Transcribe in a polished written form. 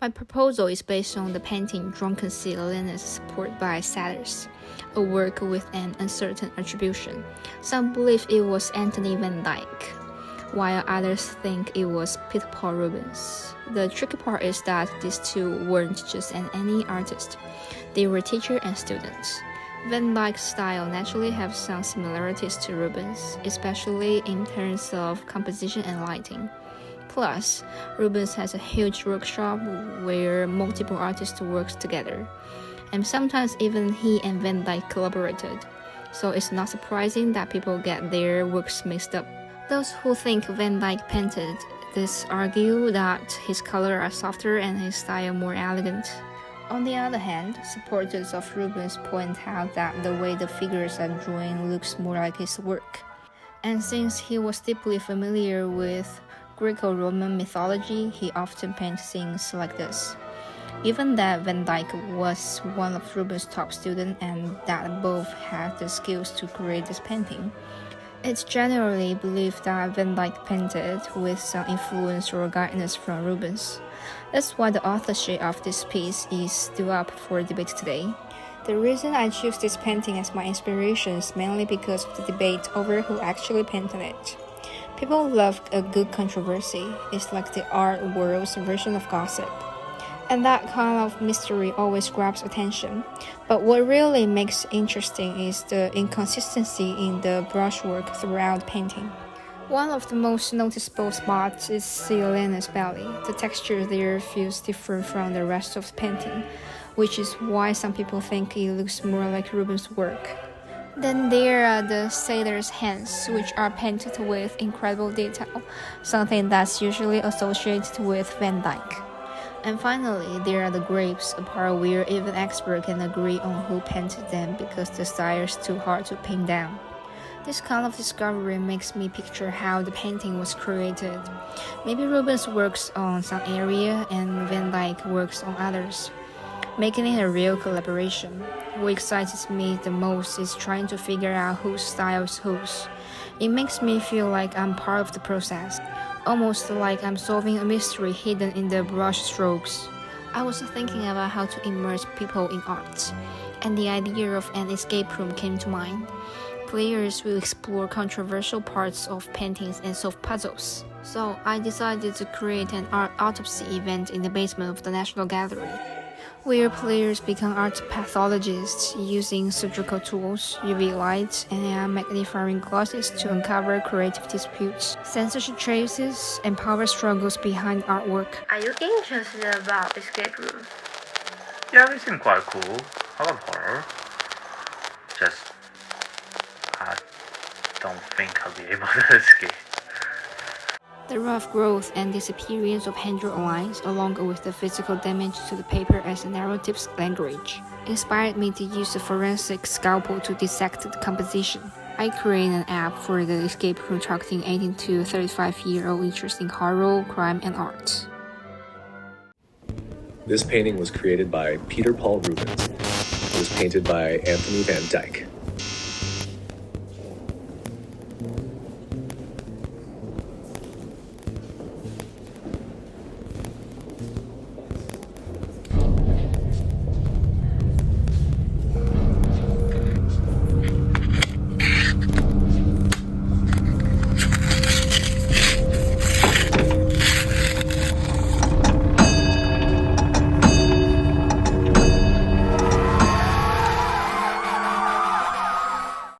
My proposal is based on the painting Drunken Sea Linus supported by Satyrs, a work with an uncertain attribution. Some believe it was Anthony van Dyck, while others think it was Peter Paul Rubens. The tricky part is that these two weren't just any artist, they were teacher and students. Van Dyck's style naturally has some similarities to Rubens, especially in terms of composition and lighting. Plus, Rubens has a huge workshop where multiple artists work together, and sometimes even he and Van Dyck collaborated, so it's not surprising that people get their works mixed up. Those who think Van Dyck painted this argue that his colors are softer and his style more elegant. On the other hand, supporters of Rubens point out that the way the figures are drawn looks more like his work. And since he was deeply familiar with Greco-Roman mythology, he often painted scenes like this. Given that Van Dyck was one of Rubens' top students and that both had the skills to create this painting, it's generally believed that Van Dyck painted with some influence or guidance from Rubens. That's why the authorship of this piece is still up for debate today. The reason I choose this painting as my inspiration is mainly because of the debate over who actually painted it. People love a good controversy. It's like the art world's version of gossip. And that kind of mystery always grabs attention. But what really makes it interesting is the inconsistency in the brushwork throughout the painting. One of the most noticeable spots is Selena's belly. The texture there feels different from the rest of the painting, which is why some people think it looks more like Rubens' work. Then there are the satyr's hands, which are painted with incredible detail, something that's usually associated with Van Dyck. And finally, there are the grapes, a part where even experts can agree on who painted them because the style is too hard to pin down. This kind of discovery makes me picture how the painting was created. Maybe Rubens works on some area and Van Dyck works on others, making it a real collaboration. What excites me the most is trying to figure out whose style is whose. It makes me feel like I'm part of the process, almost like I'm solving a mystery hidden in the brush strokes. I was thinking about how to immerse people in art, and the idea of an escape room came to mind. Players will explore controversial parts of paintings and solve puzzles. So I decided to create an art autopsy event in the basement of the National Gallery, where players become art pathologists using surgical tools, UV lights, and magnifying glasses to uncover creative disputes, censorship traces, and power struggles behind artwork. Are you interested about escape rooms? Yeah, they seem quite cool. I love horror. Just, I don't think I'll be able to escape. The rough growth and disappearance of hand-drawn lines, along with the physical damage to the paper as a narrative language, inspired me to use a forensic scalpel to dissect the composition. I created an app for the escape room targeting 18 to 35-year-old interest in horror, crime, and art. This painting was created by Peter Paul Rubens. It was painted by Anthony van Dyck.